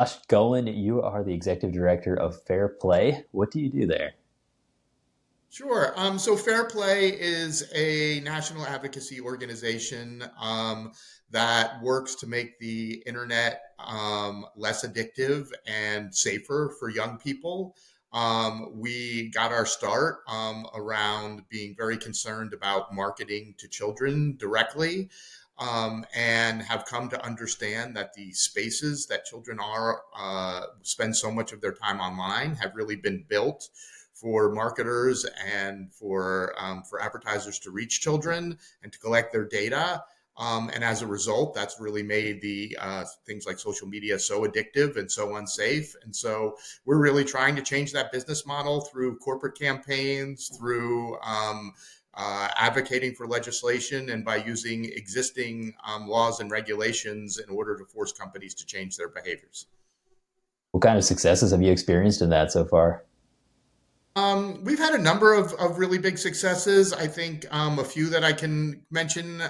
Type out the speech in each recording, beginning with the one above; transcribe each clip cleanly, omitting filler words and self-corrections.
Josh Golin, you are the executive director of Fair Play. What do you do there? Sure. So Fair Play is a national advocacy organization that works to make the internet less addictive and safer for young people. We got our start around being very concerned about marketing to children directly. And have come to understand that the spaces that children are spend so much of their time online have really been built for marketers and for advertisers to reach children and to collect their data. And as a result, that's really made the things like social media so addictive and so unsafe. And so we're really trying to change that business model through corporate campaigns, through advocating for legislation, and by using existing laws and regulations in order to force companies to change their behaviors. What kind of successes have you experienced in that so far? We've had a number of really big successes. I think a few that I can mention.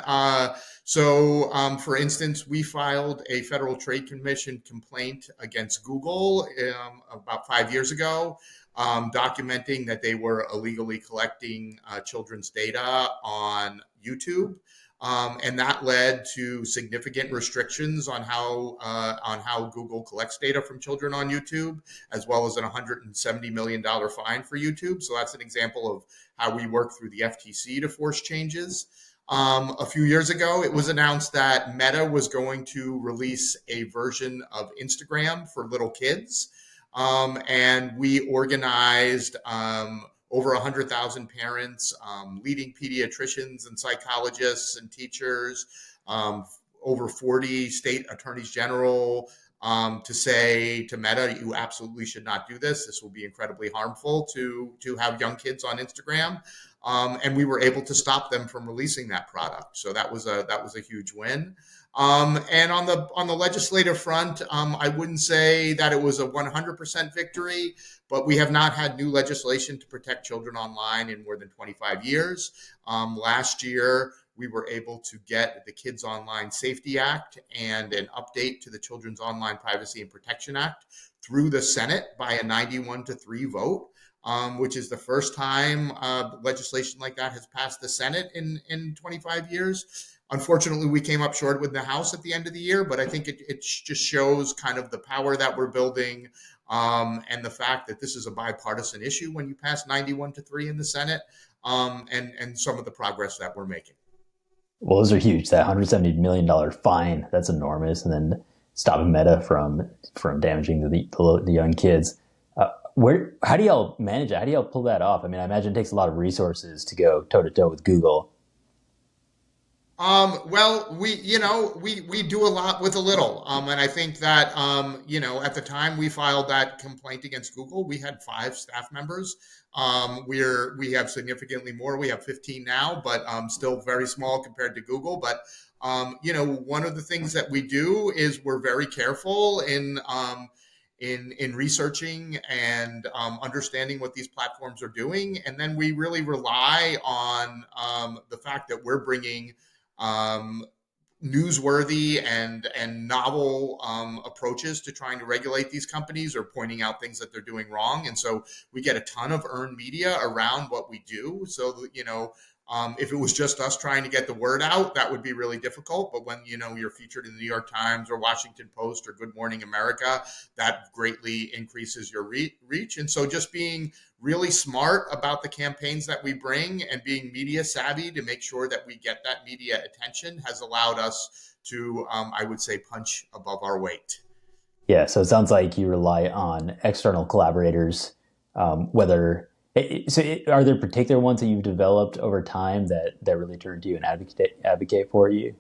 For instance, we filed a Federal Trade Commission complaint against Google about 5 years ago, documenting that they were illegally collecting children's data on YouTube. And that led to significant restrictions on how Google collects data from children on YouTube, as well as an $170 million fine for YouTube. So that's an example of how we work through the FTC to force changes. A few years ago, it was announced that Meta was going to release a version of Instagram for little kids. And we organized over 100,000 parents, leading pediatricians and psychologists and teachers, over 40 state attorneys general, to say to Meta, you absolutely should not do this. This will be incredibly harmful to have young kids on Instagram. And we were able to stop them from releasing that product. So that was a huge win. And on the legislative front, I wouldn't say that it was a 100% victory, but we have not had new legislation to protect children online in more than 25 years. Last year, we were able to get the Kids Online Safety Act and an update to the Children's Online Privacy and Protection Act through the Senate by a 91-3 vote. Which is the first time legislation like that has passed the Senate in 25 years. Unfortunately, we came up short with the House at the end of the year, but I think it just shows kind of the power that we're building, and the fact that this is a bipartisan issue when you pass 91-3 in the Senate, and some of the progress that we're making. Well, those are huge. That $170 million fine, that's enormous. And then stopping Meta from damaging the young kids. How do y'all manage it? How do y'all pull that off? I mean, I imagine it takes a lot of resources to go toe to toe with Google. Well, we do a lot with a little. And I think that, at the time we filed that complaint against Google, we had 5 staff members. We have significantly more. We have 15 now, but still very small compared to Google. But, one of the things that we do is we're very careful in researching and understanding what these platforms are doing. And then we really rely on the fact that we're bringing newsworthy and novel approaches to trying to regulate these companies or pointing out things that they're doing wrong. And so we get a ton of earned media around what we do. So, if it was just us trying to get the word out, that would be really difficult. But when, you're featured in the New York Times or Washington Post or Good Morning America, that greatly increases your reach. And so just being really smart about the campaigns that we bring and being media savvy to make sure that we get that media attention has allowed us to, I would say, punch above our weight. Yeah, so it sounds like you rely on external collaborators, are there particular ones that you've developed over time that really turn to you and advocate for you?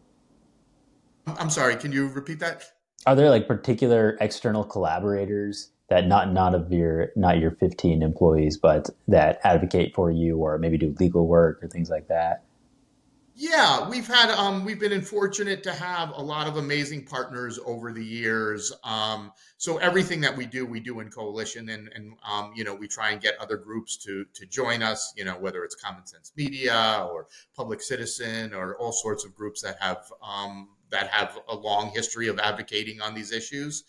I'm sorry, can you repeat that? Are there like particular external collaborators that not your 15 employees, but that advocate for you or maybe do legal work or things like that? Yeah, we've been fortunate to have a lot of amazing partners over the years. So everything that we do in coalition, and we try and get other groups to join us. Whether it's Common Sense Media or Public Citizen or all sorts of groups that have a long history of advocating on these issues.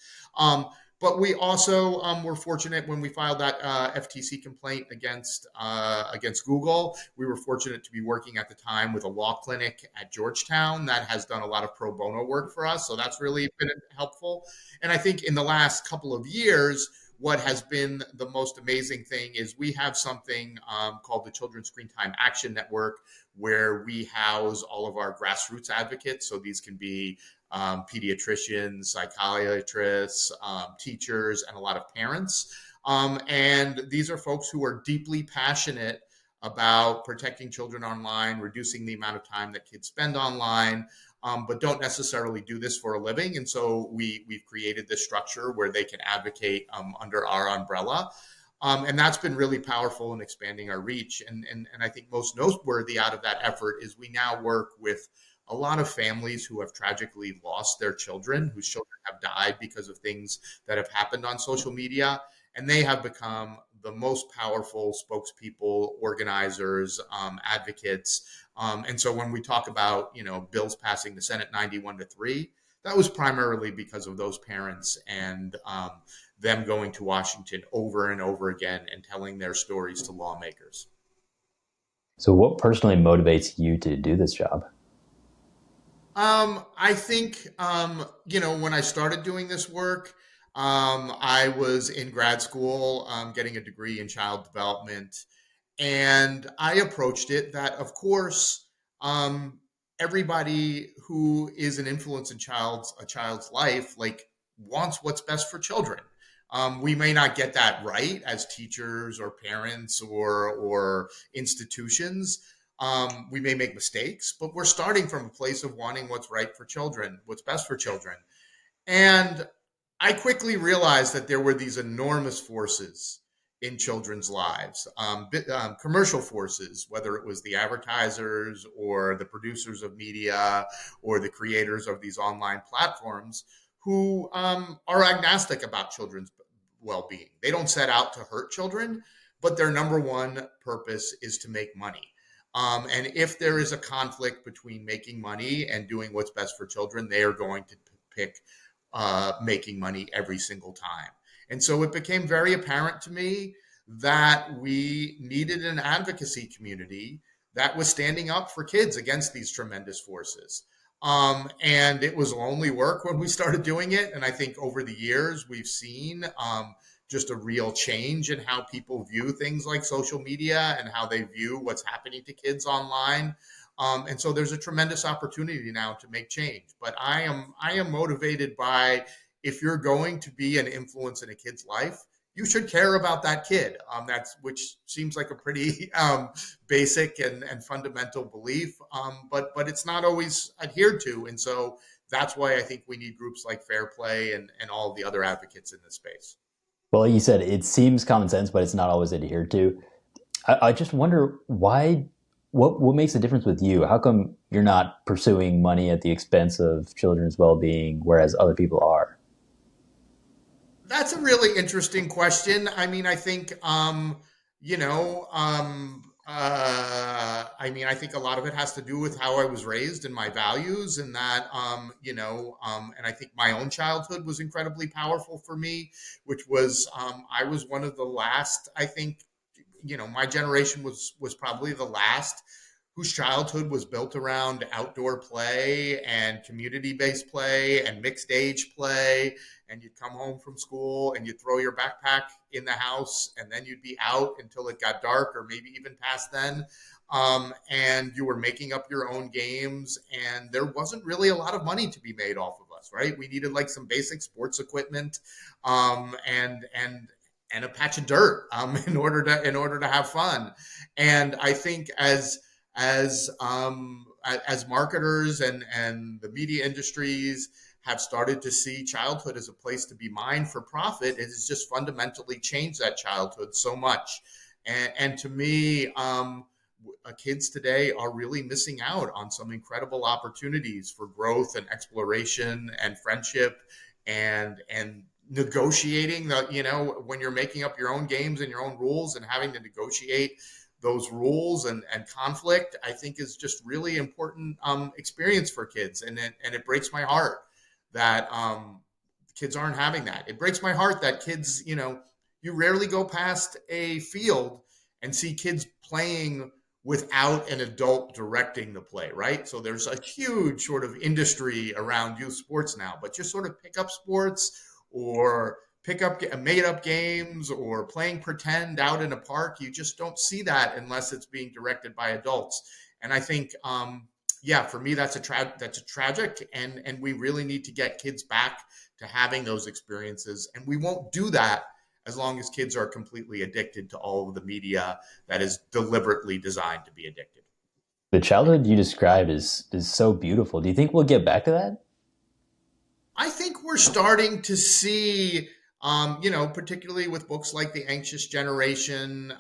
But we also were fortunate when we filed that FTC complaint against Google. We were fortunate to be working at the time with a law clinic at Georgetown that has done a lot of pro bono work for us. So that's really been helpful. And I think in the last couple of years, what has been the most amazing thing is we have something called the Children's Screen Time Action Network, where we house all of our grassroots advocates. So these can be pediatricians, psychiatrists, teachers, and a lot of parents. And these are folks who are deeply passionate about protecting children online, reducing the amount of time that kids spend online, but don't necessarily do this for a living. And so we've created this structure where they can advocate under our umbrella. And that's been really powerful in expanding our reach. And I think most noteworthy out of that effort is we now work with a lot of families who have tragically lost their children, whose children have died because of things that have happened on social media. And they have become the most powerful spokespeople, organizers, advocates. And so when we talk about, bills passing the Senate 91-3, that was primarily because of those parents and them going to Washington over and over again and telling their stories to lawmakers. So what personally motivates you to do this job? I think, when I started doing this work, I was in grad school, getting a degree in child development. And I approached it that, of course, um, everybody who is an influence in a child's life, like, wants what's best for children. We may not get that right as teachers or parents or institutions. We may make mistakes, but we're starting from a place of wanting what's right for children, what's best for children. And I quickly realized that there were these enormous forces in children's lives, commercial forces, whether it was the advertisers or the producers of media or the creators of these online platforms, who are agnostic about children's well-being. They don't set out to hurt children, but their number one purpose is to make money. And if there is a conflict between making money and doing what's best for children, they are going to pick making money every single time. And so it became very apparent to me that we needed an advocacy community that was standing up for kids against these tremendous forces. And it was lonely work when we started doing it. And I think over the years, we've seen just a real change in how people view things like social media and how they view what's happening to kids online. And so there's a tremendous opportunity now to make change. But I am motivated by, if you're going to be an influence in a kid's life, you should care about that kid. Which seems like a pretty basic and fundamental belief, but it's not always adhered to. And so that's why I think we need groups like Fair Play and all the other advocates in this space. Well, like you said, it seems common sense, but it's not always adhered to. I just wonder why. What makes a difference with you? How come you're not pursuing money at the expense of children's well-being, whereas other people are? That's a really interesting question. I mean, I think, I think a lot of it has to do with how I was raised and my values, and that, and I think my own childhood was incredibly powerful for me, which was, I was one of the last, I think, my generation was probably the last whose childhood was built around outdoor play and community-based play and mixed age play. And you'd come home from school and you'd throw your backpack in the house, and then you'd be out until it got dark or maybe even past then. And you were making up your own games, and there wasn't really a lot of money to be made off of us, right? We needed like some basic sports equipment, and a patch of dirt in order to have fun. And I think as marketers and the media industries have started to see childhood as a place to be mined for profit, it has just fundamentally changed that childhood so much. And to me, kids today are really missing out on some incredible opportunities for growth and exploration and friendship and negotiating when you're making up your own games and your own rules and having to negotiate those rules and conflict, I think is just really important experience for kids. And it breaks my heart that kids aren't having that. It breaks my heart that kids, you rarely go past a field and see kids playing without an adult directing the play, right? So there's a huge sort of industry around youth sports now, but just sort of pick up sports or pick up made up games or playing pretend out in a park. You just don't see that unless it's being directed by adults. And I think, yeah, for me, that's a tragic, and we really need to get kids back to having those experiences. And we won't do that as long as kids are completely addicted to all of the media that is deliberately designed to be addicted. The childhood you described is so beautiful. Do you think we'll get back to that? I think we're starting to see, particularly with books like The Anxious Generation,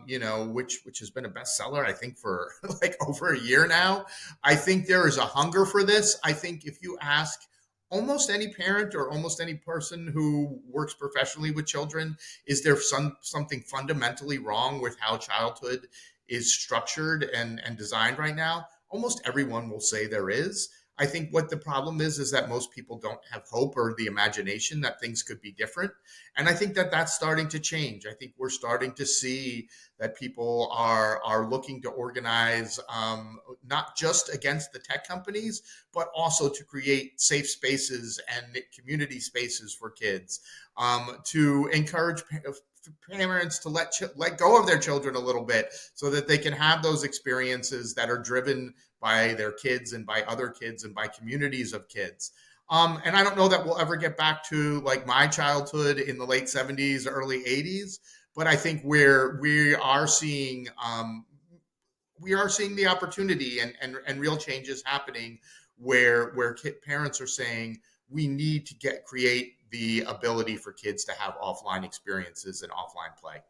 which has been a bestseller, I think, for like over a year now. I think there is a hunger for this. I think if you ask almost any parent or almost any person who works professionally with children, is there something fundamentally wrong with how childhood is structured and designed right now? Almost everyone will say there is. I think what the problem is that most people don't have hope or the imagination that things could be different. And I think that that's starting to change. I think we're starting to see that people are looking to organize, not just against the tech companies, but also to create safe spaces and community spaces for kids, to encourage parents to let go of their children a little bit so that they can have those experiences that are driven by their kids and by other kids and by communities of kids. And I don't know that we'll ever get back to like my childhood in the late 70s, early 80s, but I think we are seeing the opportunity and real changes happening where parents are saying we need to create the ability for kids to have offline experiences and offline play. I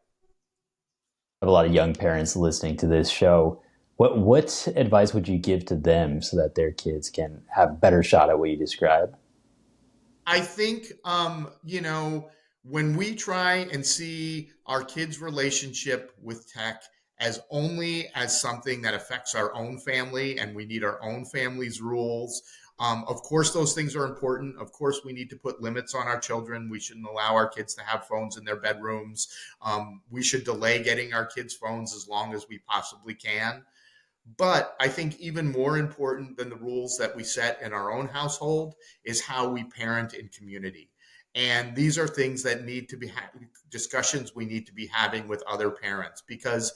have a lot of young parents listening to this show. What advice would you give to them so that their kids can have a better shot at what you describe? I think, when we try and see our kids' relationship with tech as only as something that affects our own family and we need our own family's rules, of course, those things are important. Of course, we need to put limits on our children. We shouldn't allow our kids to have phones in their bedrooms. We should delay getting our kids phones as long as we possibly can. But I think even more important than the rules that we set in our own household is how we parent in community. And these are things that need to be discussions we need to be having with other parents, because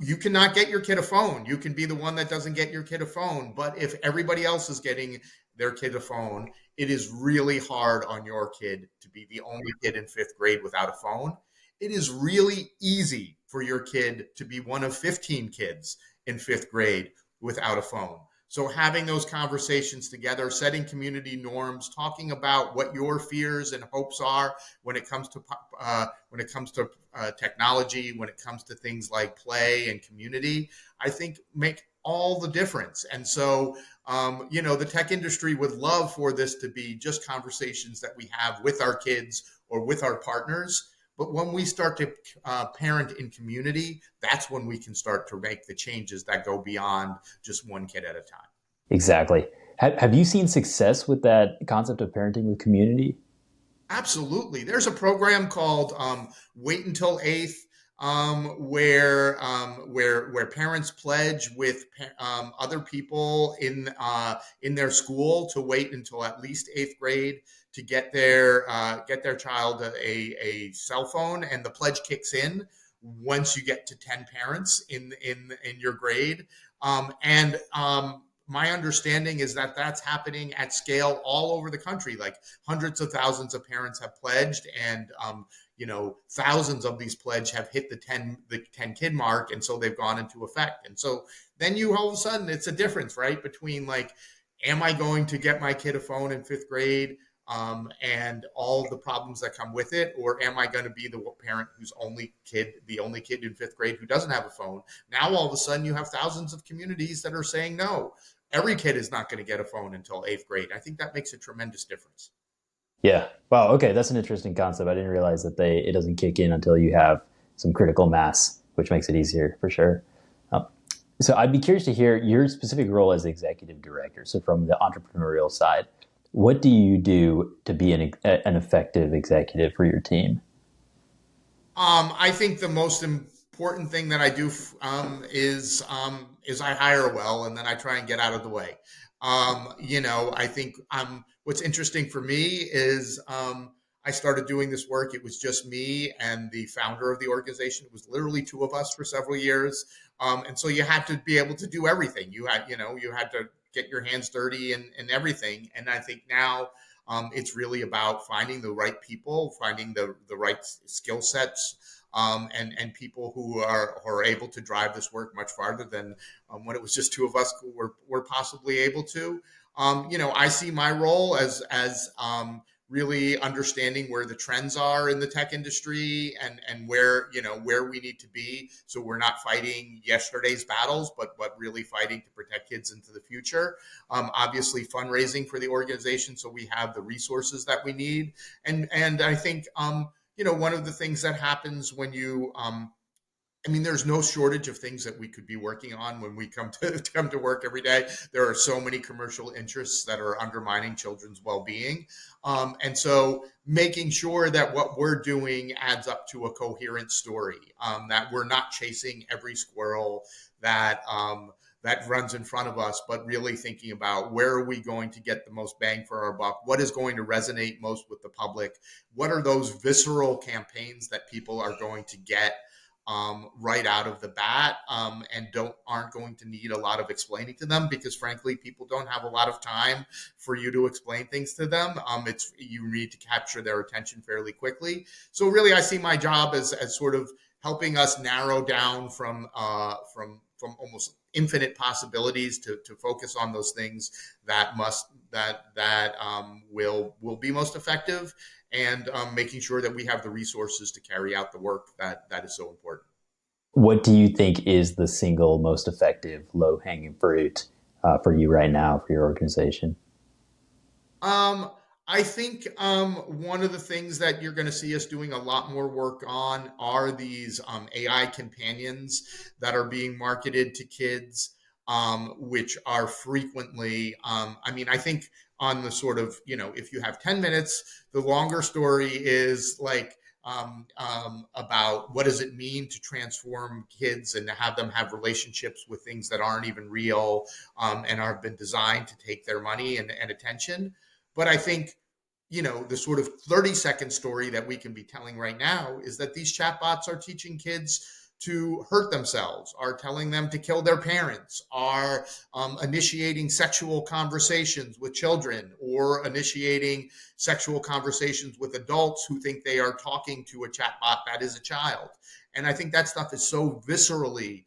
you cannot get your kid a phone. You can be the one that doesn't get your kid a phone. But if everybody else is getting their kid a phone, it is really hard on your kid to be the only kid in fifth grade without a phone. It is really easy for your kid to be one of 15 kids in fifth grade without a phone. So having those conversations together, setting community norms, talking about what your fears and hopes are when it comes to technology, when it comes to things like play and community, I think make all the difference. And so, the tech industry would love for this to be just conversations that we have with our kids or with our partners. But when we start to parent in community, that's when we can start to make the changes that go beyond just one kid at a time. Exactly. Have you seen success with that concept of parenting with community? Absolutely. There's a program called Wait Until Eighth, where parents pledge with other people in their school to wait until at least eighth grade to get their child a cell phone, and the pledge kicks in once you get to 10 parents in your grade. My understanding is that that's happening at scale all over the country. Like hundreds of thousands of parents have pledged, and thousands of these pledge have hit the 10 kid mark, and so they've gone into effect. And so then you all of a sudden, it's a difference, right, between like, am I going to get my kid a phone in fifth grade? And all the problems that come with it, or am I going to be the parent who's the only kid in fifth grade who doesn't have a phone? Now, all of a sudden, you have thousands of communities that are saying, no, every kid is not going to get a phone until eighth grade. I think that makes a tremendous difference. Yeah. Wow. Okay. That's an interesting concept. I didn't realize that it doesn't kick in until you have some critical mass, which makes it easier for sure. So I'd be curious to hear your specific role as executive director. So from the entrepreneurial side, What do you do to be an effective executive for your team? I think the most important thing that I do is I hire well, and then I try and get out of the way. I think what's interesting for me is I started doing this work. It was just me and the founder of the organization. It was literally two of us for several years, and so you had to be able to do everything. You had to get your hands dirty and everything. And I think now it's really about finding the right people, finding the right skill sets, and people who are able to drive this work much farther than when it was just two of us who were possibly able to. I see my role as really understanding where the trends are in the tech industry and where we need to be, so we're not fighting yesterday's battles, but really fighting to protect kids into the future. Obviously fundraising for the organization so we have the resources that we need. And I think one of the things that happens when you there's no shortage of things that we could be working on when we come to work every day. There are so many commercial interests that are undermining children's well-being, and so making sure that what we're doing adds up to a coherent story, that we're not chasing every squirrel that runs in front of us, but really thinking about where are we going to get the most bang for our buck? What is going to resonate most with the public? What are those visceral campaigns that people are going to get right out of the bat, and aren't going to need a lot of explaining to them, because frankly people don't have a lot of time for you to explain things to them. It's You need to capture their attention fairly quickly. So really I see my job as sort of helping us narrow down from almost infinite possibilities to focus on those things that will be most effective, and making sure that we have the resources to carry out the work that is so important. What do you think is the single most effective low hanging fruit for you right now for your organization? Um, I think one of the things that you're going to see us doing a lot more work on are these AI companions that are being marketed to kids, which are frequently, I think on the sort of, if you have 10 minutes, the longer story is like, about what does it mean to transform kids and to have them have relationships with things that aren't even real, and have been designed to take their money and attention. But I think, the sort of 30-second story that we can be telling right now is that these chatbots are teaching kids to hurt themselves, are telling them to kill their parents, are initiating sexual conversations with children, or initiating sexual conversations with adults who think they are talking to a chatbot that is a child. And I think that stuff is so viscerally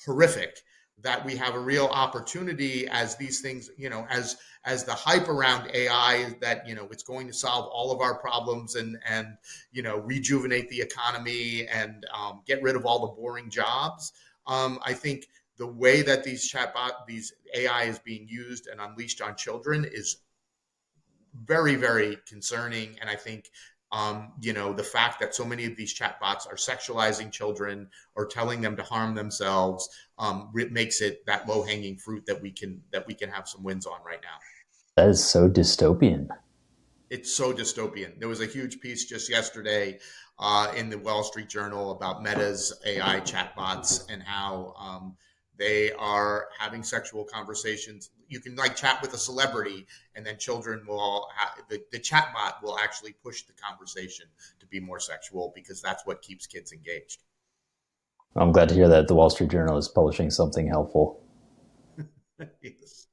horrific that we have a real opportunity, as these things, as the hype around AI, that it's going to solve all of our problems and rejuvenate the economy and get rid of all the boring jobs. I think the way that these AI is being used and unleashed on children is very, very concerning. And I think, the fact that so many of these chatbots are sexualizing children or telling them to harm themselves, makes it that low hanging fruit that we can have some wins on right now. That is so dystopian. It's so dystopian. There was a huge piece just yesterday in the Wall Street Journal about Meta's AI chatbots and how they are having sexual conversations. You can like chat with a celebrity, and then children will all the chatbot will actually push the conversation to be more sexual, because that's what keeps kids engaged. I'm glad to hear that the Wall Street Journal is publishing something helpful. Yes.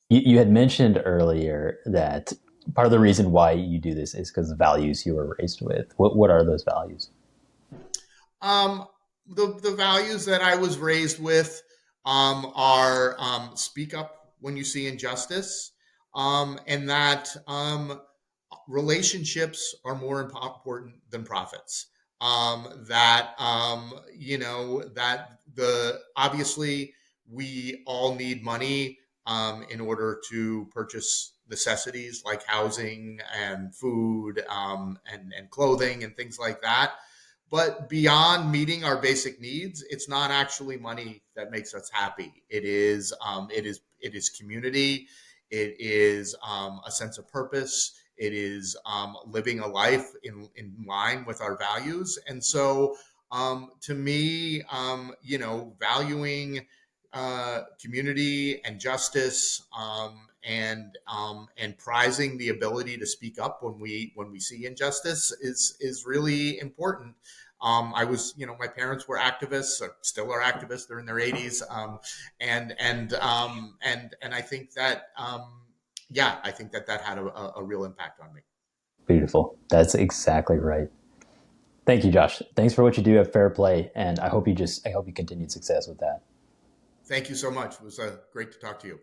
You had mentioned earlier that part of the reason why you do this is because of the values you were raised with. What are those values? Um, the values that I was raised with are speak up when you see injustice, and that relationships are more important than profits. That the obviously we all need money in order to purchase necessities like housing and food, and clothing and things like that. But beyond meeting our basic needs, it's not actually money that makes us happy. It is community. It is a sense of purpose. It is living a life in line with our values. And so, to me, valuing community and justice, and prizing the ability to speak up when we see injustice is really important. I was, my parents were activists, or still are activists. They're in their 80s, and I think that, I think that had a real impact on me. Beautiful. That's exactly right. Thank you, Josh. Thanks for what you do at Fair Play, and I hope you continued success with that. Thank you so much. It was great to talk to you.